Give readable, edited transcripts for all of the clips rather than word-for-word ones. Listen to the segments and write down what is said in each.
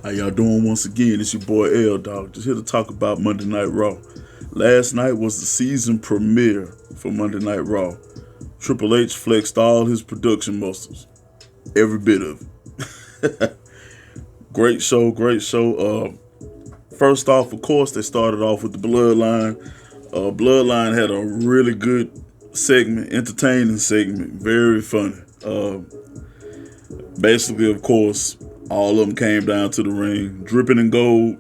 How y'all doing once again? It's your boy L Dog. Just here to talk about Monday Night Raw. Last night was the season premiere for Monday Night Raw. Triple H flexed all his production muscles. Every bit of it. Great show, great show. First off, of course, they started off with the Bloodline. Bloodline had a really good segment, entertaining segment, very funny. Basically, of course, all of them came down to the ring, dripping in gold,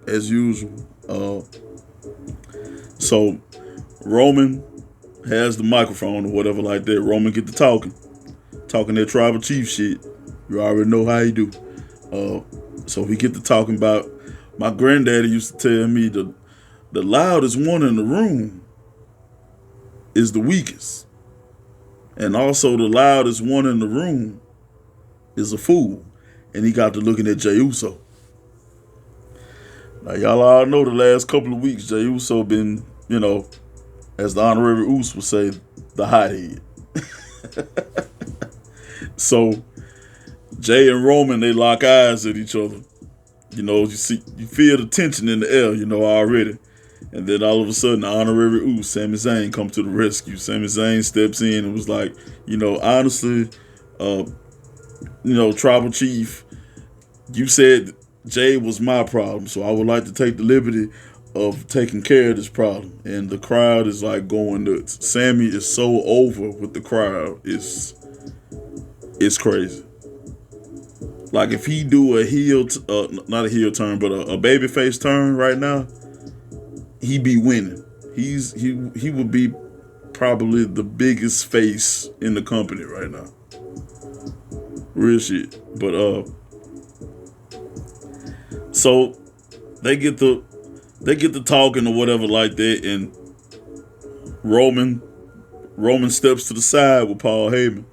as usual. So, Roman has the microphone or whatever like that. Roman get to talking that tribal chief shit. You already know how he do. So he get to talking about, my granddaddy used to tell me the loudest one in the room is the weakest. And also the loudest one in the room is a fool. And he got to looking at Jey Uso. Now, y'all all know the last couple of weeks, Jey Uso been, as the honorary Uso would say, the hothead. So, Jey and Roman, they lock eyes at each other. You feel the tension in the air, already. And then all of a sudden, the honorary Uso, Sami Zayn, come to the rescue. Sami Zayn steps in and was like, honestly, Tribal Chief, you said Jey was my problem, so I would like to take the liberty of taking care of this problem. And the crowd is like going nuts. Sami is so over with the crowd. It's crazy. Like if he do a not a heel turn, but a babyface turn right now, he be winning. He would be probably the biggest face in the company right now. Real shit. But so they get to talking or whatever like that, and Roman steps to the side with Paul Heyman.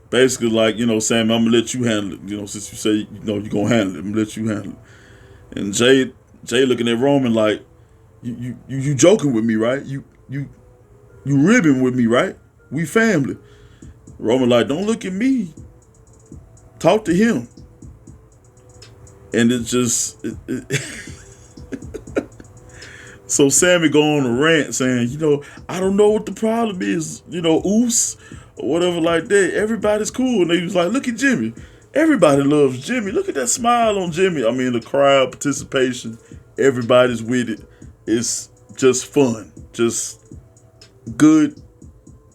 Basically like, Sammy, I'm gonna let you handle it. Since you say you're gonna handle it, I'm gonna let you handle it. And Jey looking at Roman like, you joking with me, right? You ribbing with me, right? We family. Roman like, don't look at me. Talk to him. And it's just so Sammy go on a rant saying, I don't know what the problem is, Oos or whatever like that. Everybody's cool. And they was like, look at Jimmy. Everybody loves Jimmy. Look at that smile on Jimmy. I mean, the crowd participation, everybody's with it. It's just fun. Just good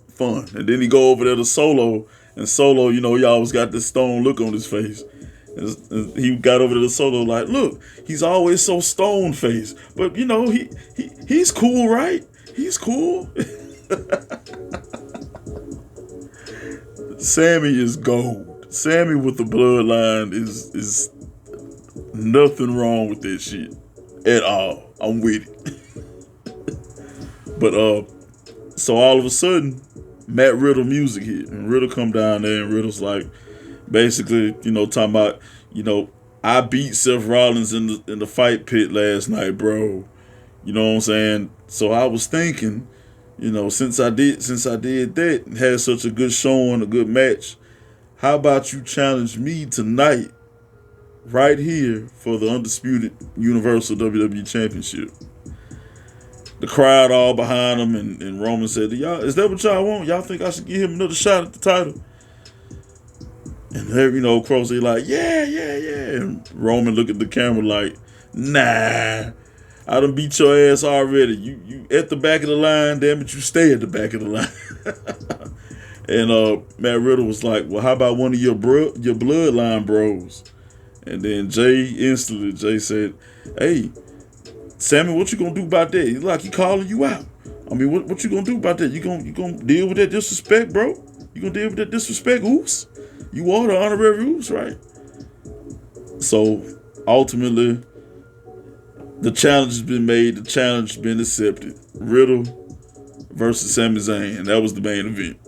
fun. And then he go over there to Solo. And Solo, he always got this stone look on his face. And he got over to the Solo like, look, he's always so stone faced. But, he's cool, right? He's cool. Sammy is gold. Sammy with the bloodline is nothing wrong with that shit at all. I'm with it. But, so all of a sudden, Matt Riddle music hit, and Riddle come down there, and Riddle's like, basically, talking about, I beat Seth Rollins in the fight pit last night, bro. You know what I'm saying? So I was thinking, since I did that and had such a good showing, a good match, how about you challenge me tonight, right here, for the undisputed Universal WWE Championship? The crowd all behind him, and Roman said, y'all, is that what y'all want? Y'all think I should give him another shot at the title? And there, Cross, they like, yeah. And Roman look at the camera like, nah, I done beat your ass already. You at the back of the line, damn it, you stay at the back of the line. And Matt Riddle was like, well, how about one of your bloodline bros? And then Jey said, hey, Sammy, what you gonna do about that? He's like, he calling you out. I mean, what you gonna do about that? You gonna deal with that disrespect, bro? You gonna deal with that disrespect, Oos? You are the honorary Oos, right? So ultimately, the challenge has been made. The challenge has been accepted. Riddle versus Sami Zayn, and that was the main event.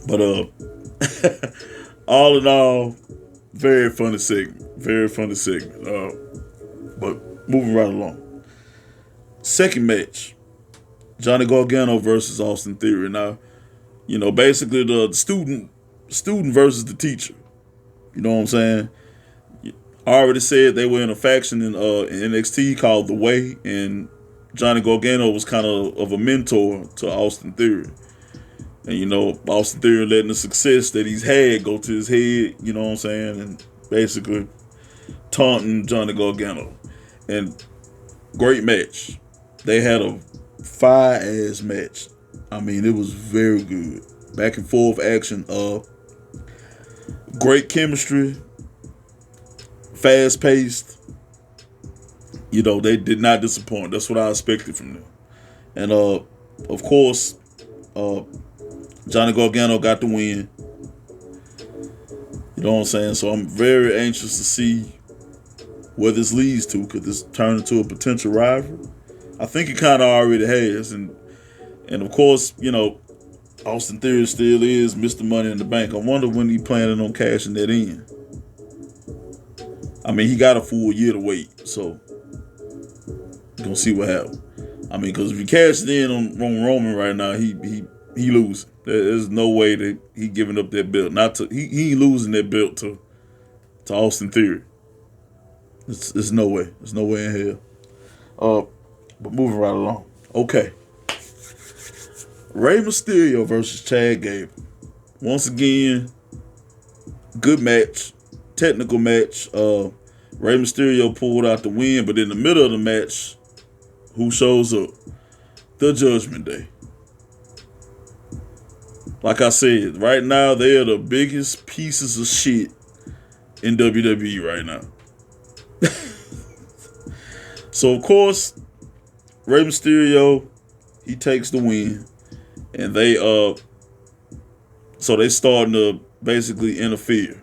But all in all, very funny segment. Very funny segment. But moving right along. Second match, Johnny Gargano versus Austin Theory. Now, basically the student versus the teacher. You know what I'm saying? I already said they were in a faction in NXT called The Way, and Johnny Gargano was kind of a mentor to Austin Theory. And, you know, Austin Theory letting the success that he's had go to his head, you know what I'm saying? And basically taunting Johnny Gargano. And great match. They had a fire-ass match. I mean, it was very good. Back and forth action. Great chemistry. Fast-paced. You know, they did not disappoint. That's what I expected from them. And, of course, Johnny Gargano got the win. You know what I'm saying? So I'm very anxious to see where this leads to. Could this turn into a potential rival? I think it kind of already has. And of course, you know, Austin Theory still is Mr. Money in the Bank. I wonder when he planning on cashing that in. I mean, he got a full year to wait. So we're going to see what happens. I mean, because if he cashed in on Roman right now, he loses. There's no way that he giving up that belt. He losing that belt to Austin Theory. There's no way. There's no way in hell. But moving right along. Okay. Rey Mysterio versus Chad Gable. Once again, good match. Technical match. Rey Mysterio pulled out the win, but in the middle of the match, who shows up? The Judgment Day. Like I said, right now they are the biggest pieces of shit in WWE right now. So of course, Rey Mysterio, he takes the win, and they starting to basically interfere.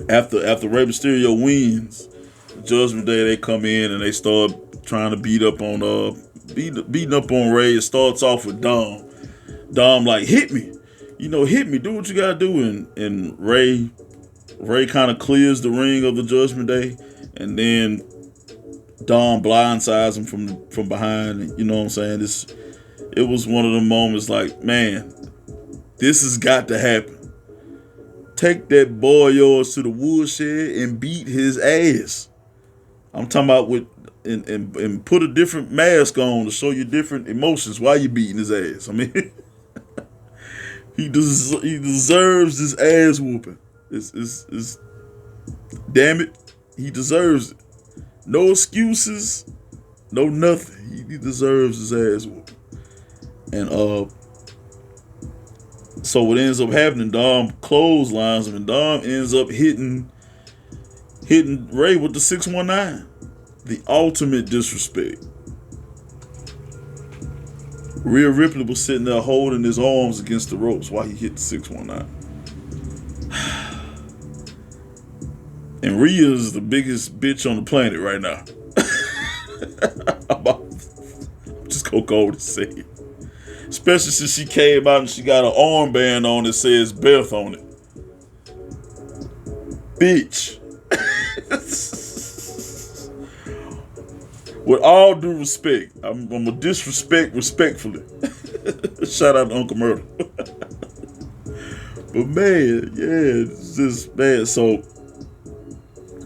After Rey Mysterio wins, the Judgment Day, they come in and they start trying to beating up on Rey. It starts off with Dom. Dom like, hit me, hit me, do what you gotta do, and Rey kind of clears the ring of the Judgment Day, and then Dom blindsides him from behind. You know what I'm saying? It was one of the moments like, man, this has got to happen. Take that boy yours to the woodshed and beat his ass. I'm talking about and put a different mask on to show you different emotions while you're beating his ass. I mean, he deserves this ass whooping. It's damn it, he deserves it. No excuses, no nothing. He deserves his ass whooping. And so what ends up happening, Dom clotheslines him, and Dom ends up hitting Rey with the 619. The ultimate disrespect. Rhea Ripley was sitting there holding his arms against the ropes while he hit the 619. And Rhea is the biggest bitch on the planet right now. I'm just gonna go over to say it. Especially since she came out and she got an armband on that says Beth on it. Bitch. With all due respect, I'm gonna disrespect respectfully. Shout out to Uncle Murder. But man, yeah, it's just bad. So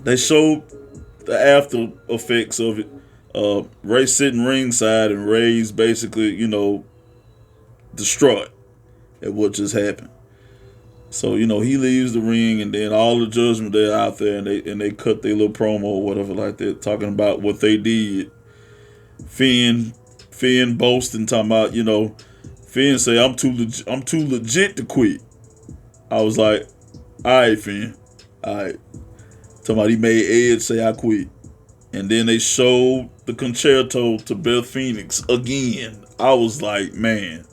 they showed the after effects of it. Rey sitting ringside, and Rey's basically, distraught at what just happened. So, he leaves the ring, and then all the Judgment Day out there, and they cut their little promo or whatever like that, talking about what they did. Finn boasting, talking about, Finn say, I'm too legit to quit. I was like, all right, Finn, all right. Talking about he made Edge say I quit. And then they showed the concerto to Beth Phoenix again. I was like, man.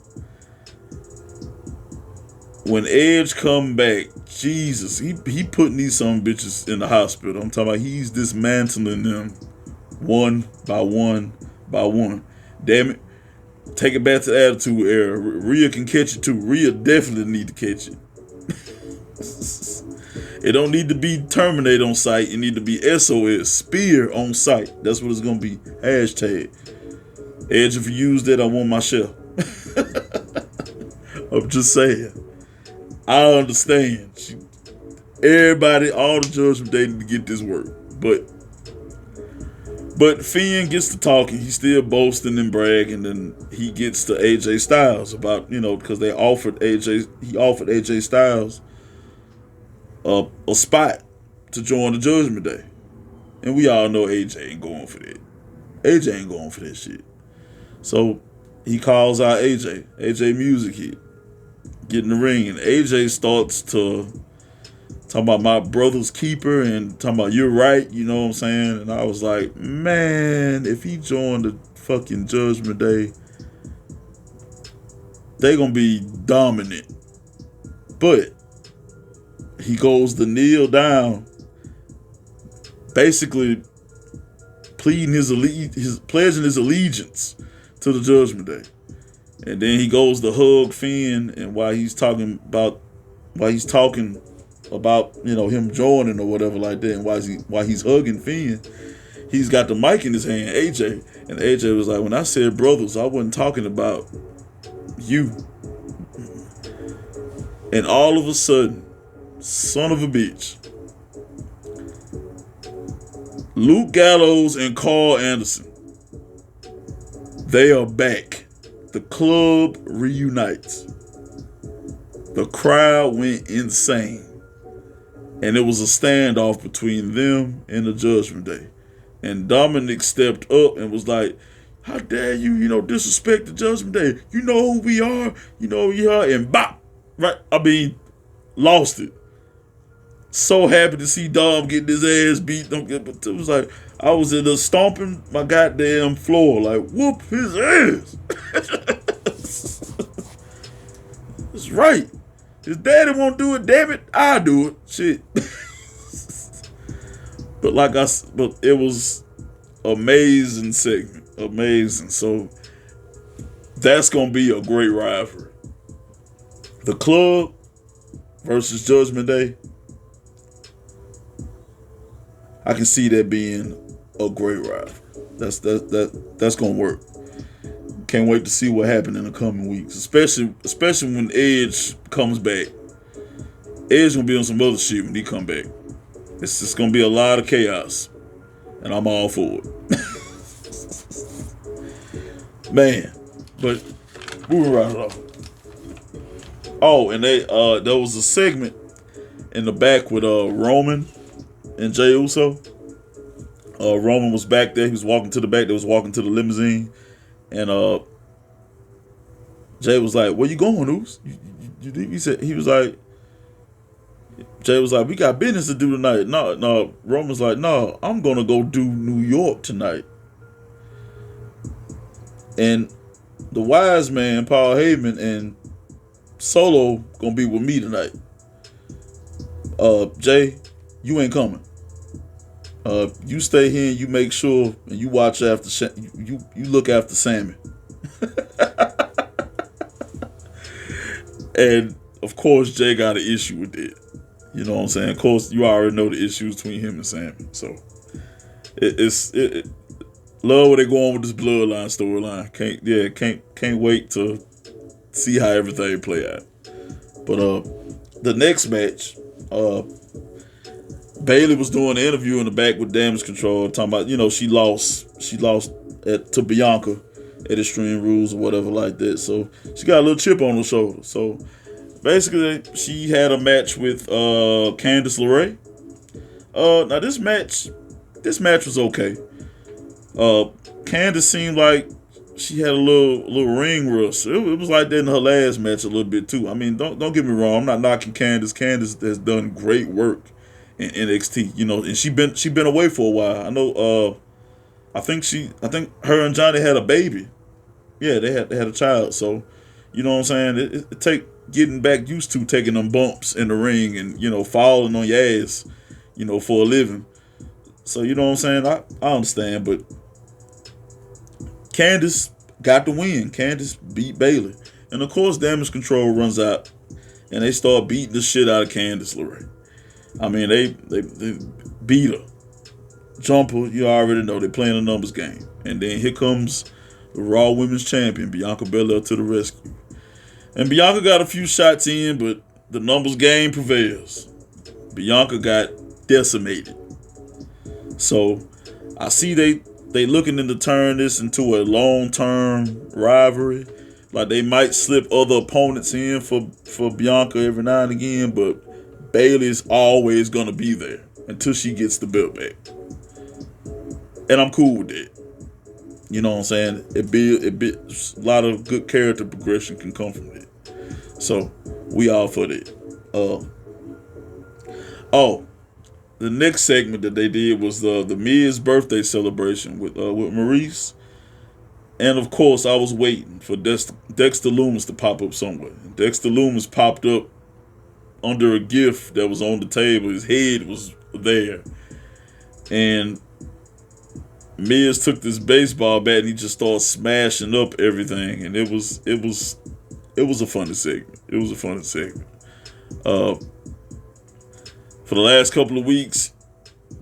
When Edge come back, Jesus, he putting these some bitches in the hospital. I'm talking about he's dismantling them one by one by one. Damn it. Take it back to the Attitude Era. Rhea can catch it too. Rhea definitely need to catch it. It don't need to be Terminate on site. It need to be SOS, Spear on site. That's what it's going to be. Hashtag. Edge, if you use that, I want my shell. I'm just saying. I understand. Everybody, all the Judgment Day need to get this work. But Finn gets to talking. He's still boasting and bragging, and he gets to AJ Styles about, because he offered AJ Styles a spot to join the Judgment Day. And we all know AJ ain't going for that. AJ ain't going for that shit. So he calls out AJ. AJ music hit. Get in the ring, and AJ starts to talk about my brother's keeper and talking about you're right, you know what I'm saying? And I was like, man, if he joined the fucking Judgment Day, they gonna be dominant. But he goes to kneel down, basically pledging his allegiance to the Judgment Day. And then he goes to hug Finn, and while he's talking about him joining or whatever like that, and while he's hugging Finn, he's got the mic in his hand, AJ, and AJ was like, when I said brothers, I wasn't talking about you. And all of a sudden, son of a bitch, Luke Gallows and Carl Anderson, they are back. The club reunites. The crowd went insane. And it was a standoff between them and the Judgment Day. And Dominic stepped up and was like, how dare you, disrespect the Judgment Day. You know who we are. And bop. Right? Lost it. So happy to see Dom getting his ass beat. But it was like, I was in there stomping my goddamn floor, like, whoop his ass. That's right. His daddy won't do it, damn it, I do it. Shit. But it was amazing segment. Amazing. So that's gonna be a great rivalry. The club versus Judgment Day. I can see that being a great rivalry. That's gonna work. Can't wait to see what happens in the coming weeks, especially when Edge comes back. Edge gonna be on some other shit when he come back. It's just gonna be a lot of chaos, and I'm all for it. Man, but moving right along. Oh, and there was a segment in the back with Roman and Jey Uso. Roman was back there. He was walking to the back. They was walking to the limousine. And Jey was like, where you going, Oos? Jey was like, we got business to do tonight. No. Roman's like, no, I'm going to go do New York tonight. And the wise man, Paul Heyman, and Solo going to be with me tonight. Jey, you ain't coming. You stay here and you make sure and you watch after you look after Sammy. And of course Jey got an issue with it. You know what I'm saying? Of course you already know the issues between him and Sammy. So it's love where they going with this bloodline storyline. Can't wait to see how everything play out. But the next match, Bayley was doing an interview in the back with Damage Control, talking about, she lost to Bianca at Extreme Rules or whatever like that. So she got a little chip on her shoulder. So basically, she had a match with Candace LeRae. Now this match was okay. Candace seemed like she had a little ring rust. It was like that in her last match a little bit too. I mean, don't get me wrong. I'm not knocking Candace. Candace has done great work in NXT, and she been away for a while. I know. I think her and Johnny had a baby. Yeah, they had a child. So, you know what I'm saying? It take getting back used to taking them bumps in the ring and falling on your ass, for a living. So you know what I'm saying? I understand, but Candace got the win. Candace beat Bayley, and of course, Damage Control runs out, and they start beating the shit out of Candace LeRae. I mean, they beat her. Jumper, you already know they're playing a numbers game. And then here comes the Raw Women's Champion, Bianca Belair, to the rescue. And Bianca got a few shots in, but the numbers game prevails. Bianca got decimated. So I see they looking to turn this into a long-term rivalry. Like they might slip other opponents in for Bianca every now and again, but Bayley's always gonna be there until she gets the belt back. And I'm cool with that. You know what I'm saying? A lot of good character progression can come from it. So we all for that. The next segment that they did was the Miz birthday celebration with Maurice. And of course, I was waiting for Dexter Lumis to pop up somewhere. Dexter Lumis popped up under a gift that was on the table. His head was there. And Miz took this baseball bat and he just started smashing up everything. And it was a funny segment. It was a funny segment. For the last couple of weeks,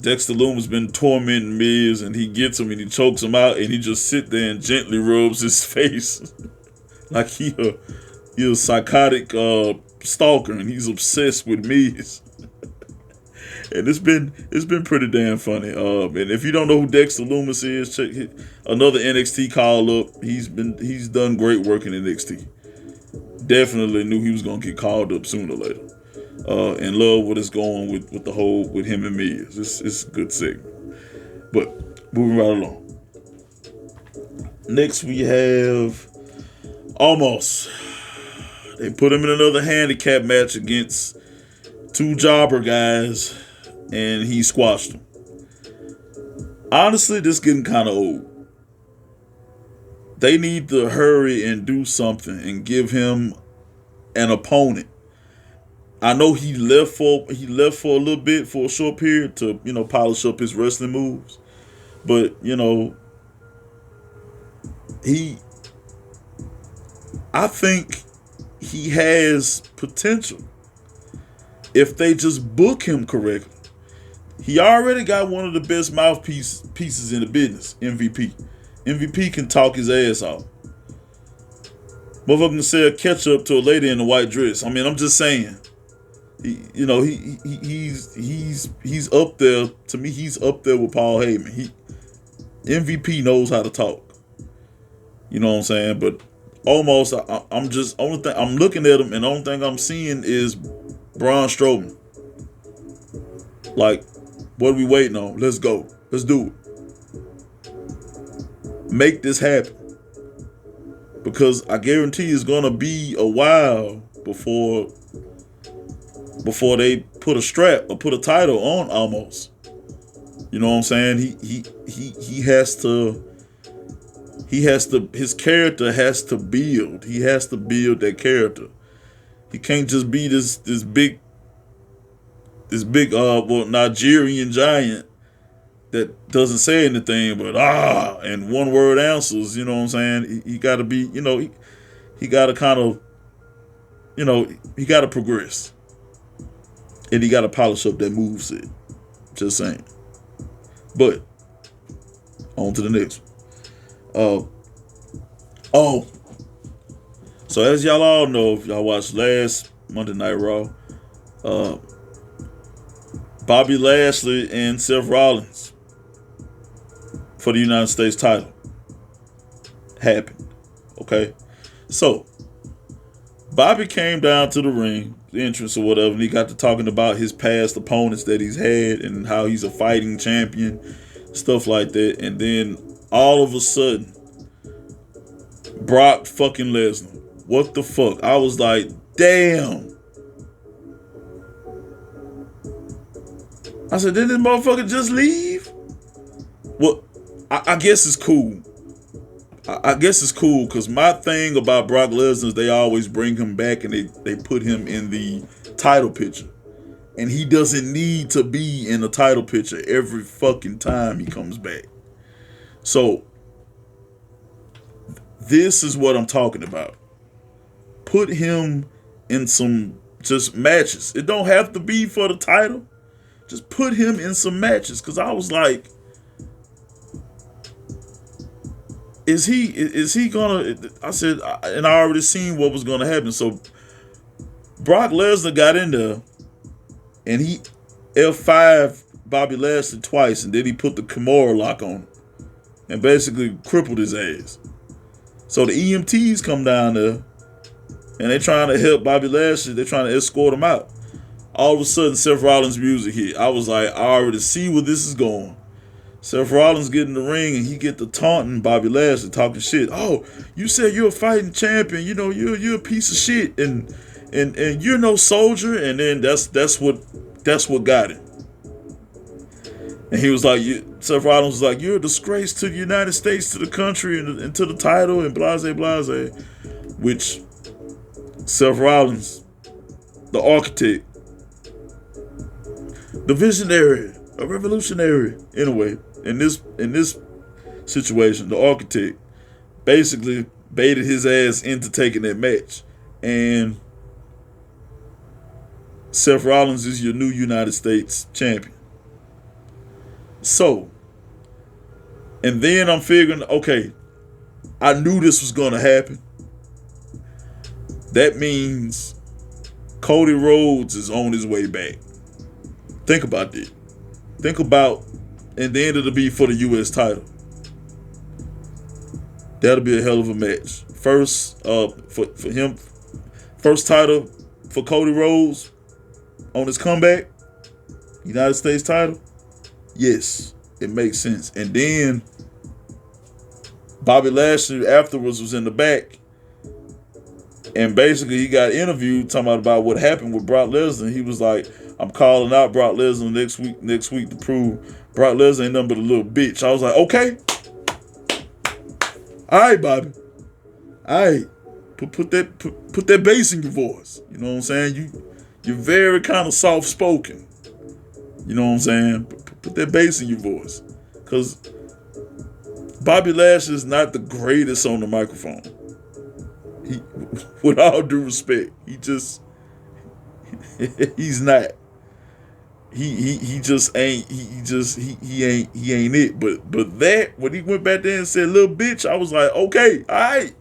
Dexter Lumis been tormenting Miz, and he gets him and he chokes him out, and he just sit there and gently rubs his face like he a psychotic stalker, and he's obsessed with Miz. And it's been pretty damn funny. And if you don't know who Dexter Lumis is, check another NXT call up. He's done great work in NXT. Definitely knew he was gonna get called up sooner or later. And love what is going with him and Miz. It's a good segment. But moving right along. Next we have Almost. They put him in another handicap match against two jobber guys, and he squashed them. Honestly, this is getting kind of old. They need to hurry and do something and give him an opponent. I know he left for a little bit, for a short period, to polish up his wrestling moves, but I think he has potential if they just book him correctly. He already got one of the best mouthpieces in the business, MVP. MVP can talk his ass off. Motherfucker can sell ketchup to a lady in a white dress. I mean, I'm just saying. He's up there. To me, he's up there with Paul Heyman. MVP knows how to talk. You know what I'm saying? But Almost, I'm looking at him, and the only thing I'm seeing is Braun Strowman. Like, what are we waiting on? Let's go. Let's do it. Make this happen. Because I guarantee it's gonna be a while before they put a strap or put a title on Almost. You know what I'm saying? He has to his character has to build. He has to build that character. He can't just be this big Nigerian giant that doesn't say anything but and one word answers. You know what I'm saying? He got to be, he got to kind of, he got to progress. And he got to polish up that moveset. Just saying. But on to the next one. So as y'all all know, if y'all watched last Monday Night Raw, Bobby Lashley and Seth Rollins for the United States title happened. Okay, so Bobby came down to the ring, the entrance or whatever, and he got to talking about his past opponents that he's had and how he's a fighting champion, stuff like that. And then all of a sudden, Brock fucking Lesnar. What the fuck? I was like, damn. I said, didn't this motherfucker just leave? Well, I guess it's cool. I guess it's cool because my thing about Brock Lesnar is they always bring him back and they put him in the title picture. And he doesn't need to be in the title picture every fucking time he comes back. So, this is what I'm talking about. Put him in some just matches. It don't have to be for the title. Just put him in some matches. Because I was like, is he gonna, I said, and I already seen what was gonna happen. So Brock Lesnar got in there and F5 Bobby Lashley twice, and then he put the Kimura lock on him and basically crippled his ass. So the EMTs come down there and they're trying to help Bobby Lashley. They're trying to escort him out. All of a sudden, Seth Rollins' music hit. I was like, I already see where this is going. Seth Rollins get in the ring and he get to taunting Bobby Lashley, talking shit. Oh, you said you're a fighting champion. You know, you're a piece of shit, and you're no soldier. And then that's what got him. And he was like, Seth Rollins was like, you're a disgrace to the United States, to the country, and to the title, and blase, blase. Which Seth Rollins, the architect, the visionary, a revolutionary. Anyway, in this situation, the architect basically baited his ass into taking that match. And Seth Rollins is your new United States champion. So, and then I'm figuring, okay, I knew this was going to happen. That means Cody Rhodes is on his way back. Think about that. Think about, and then it'll be for the U.S. title. That'll be a hell of a match. First, for him, first title for Cody Rhodes on his comeback, United States title. Yes, it makes sense. And then Bobby Lashley afterwards was in the back, and basically he got interviewed talking about what happened with Brock Lesnar. He was like, I'm calling out Brock Lesnar next week to prove Brock Lesnar ain't nothing but a little bitch. I was like, okay. All right, Bobby. All right. Put that bass in your voice. You know what I'm saying? You're very kind of soft spoken. You know what I'm saying? Put that bass in your voice. Because Bobby Lashley is not the greatest on the microphone. He, with all due respect, he's not. He just ain't. He ain't it. But that, when he went back there and said "little bitch," I was like, okay, all right,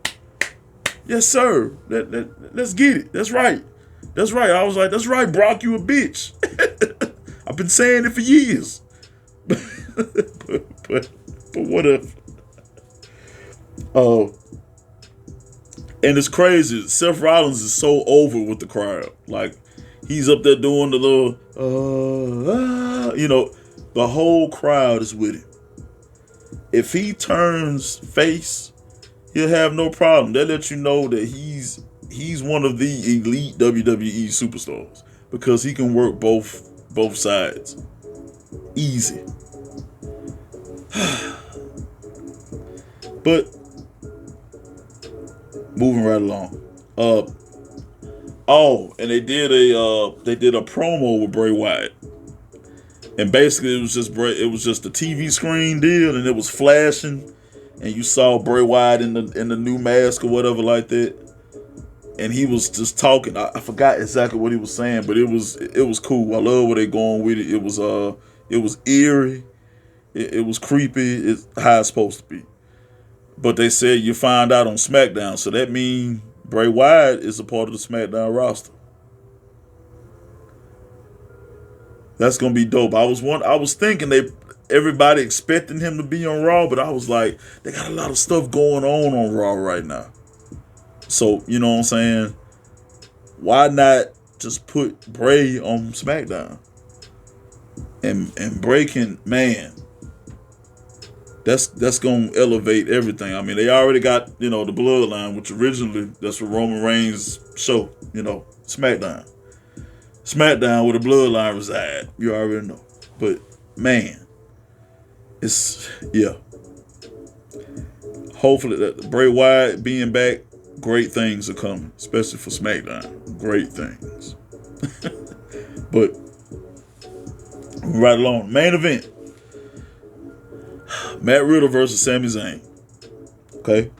yes sir. Let's get it. That's right. That's right. I was like, that's right, Brock, you a bitch. I've been saying it for years. but whatever. And it's crazy. Seth Rollins is so over with the crowd. Like, he's up there doing the little, the whole crowd is with him. If he turns face, he'll have no problem. They let you know that he's one of the elite WWE superstars because he can work both sides. Easy. But moving right along. And they did a promo with Bray Wyatt. And basically it was just a TV screen deal, and it was flashing, and you saw Bray Wyatt in the new mask or whatever like that. And he was just talking. I forgot exactly what he was saying, but it was cool. I love where they going with it. It was eerie. It was creepy. It's how it's supposed to be. But they said you find out on SmackDown, so that means Bray Wyatt is a part of the SmackDown roster. That's gonna be dope. I was thinking everybody expecting him to be on Raw, but I was like, they got a lot of stuff going on Raw right now. So, you know what I'm saying? Why not just put Bray on SmackDown? And Bray can, man, that's gonna elevate everything. I mean, they already got, the Bloodline, which originally that's what Roman Reigns' show, SmackDown. SmackDown where the Bloodline reside. You already know. But man, hopefully that Bray Wyatt being back, great things are coming, especially for SmackDown. Great things. But right along, main event. Matt Riddle versus Sami Zayn. Okay.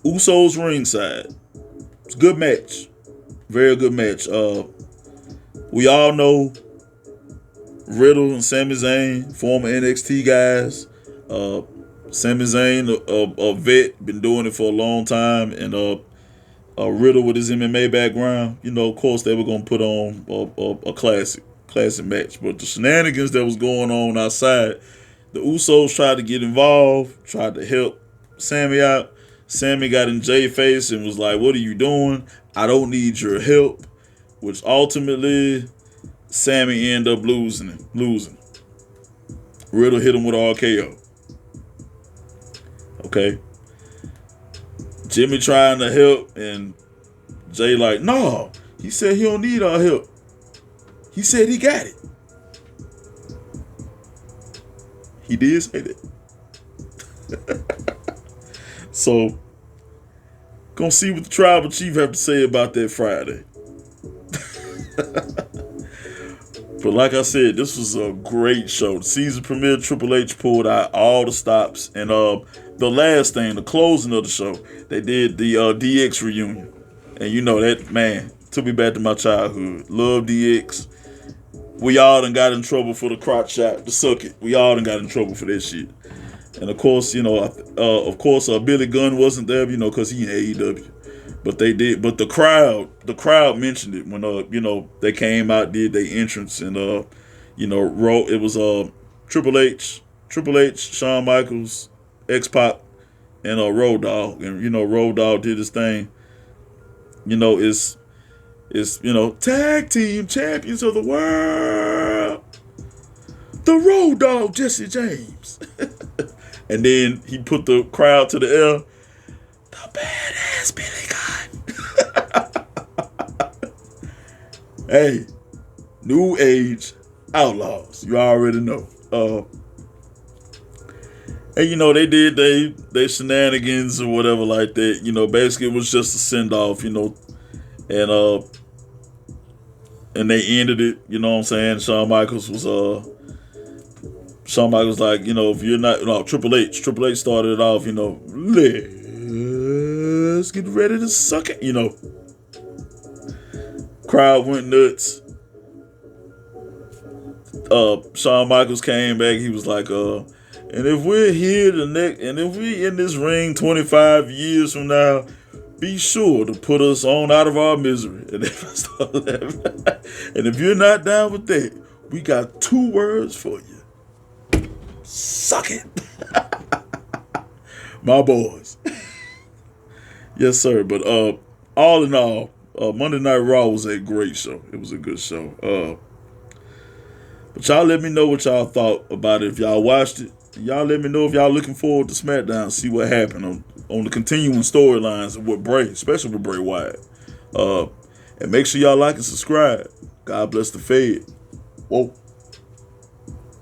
Usos ringside. It's a good match. Very good match. We all know Riddle and Sami Zayn, former NXT guys. Sami Zayn, a vet, been doing it for a long time, and Riddle with his MMA background. Of course they were gonna put on a classic classic match. But the shenanigans that was going on outside, the Usos tried to get involved, tried to help Sammy out. Sammy got in Jay's face and was like, "What are you doing? I don't need your help." Which ultimately, Sammy ended up losing. Riddle hit him with RKO. Okay. Jimmy trying to help, and Jay like, "No, he said he don't need our help. He said he got it." He did say that. So, gonna see what the tribal chief have to say about that Friday. But like I said, this was a great show. The season premiere, Triple H pulled out all the stops. And the last thing, the closing of the show, they did the DX reunion. And you know that, man, took me back to my childhood. Love DX. We all done got in trouble for the crotch shot, the suck it. We all done got in trouble for that shit. And of course, you know, Billy Gunn wasn't there, you know, because he in AEW. But they did. But the crowd mentioned it when you know, they came out, did their entrance, and you know, it was Triple H, Shawn Michaels, X-Pac, and Road Dogg, and you know, Road Dogg did his thing. You know, it's you know, tag team champions of the world, the Road Dogg Jesse James, and then he put the crowd to the air. The badass Billy Gunn. Hey, New Age Outlaws. You already know. And you know, they did they shenanigans or whatever like that. You know, basically it was just a send off. You know, and they ended it. You know what I'm saying? Shawn Michaels like, you know, if you're not, no, Triple H started it off. You know, let's get ready to suck it. You know, crowd went nuts. Shawn Michaels came back. He was like, and if we're here and if we in this ring 25 years from now, be sure to put us on out of our misery. And if I start laughing, and if you're not down with that, we got 2 words for you. Suck it. My boys. Yes, sir. But all in all, Monday Night Raw was a great show. It was a good show. But y'all let me know what y'all thought about it if y'all watched it. And y'all let me know if y'all looking forward to SmackDown, see what happened on the continuing storylines with Bray, especially with Bray Wyatt. And make sure y'all like and subscribe. God bless the Fed. Whoa.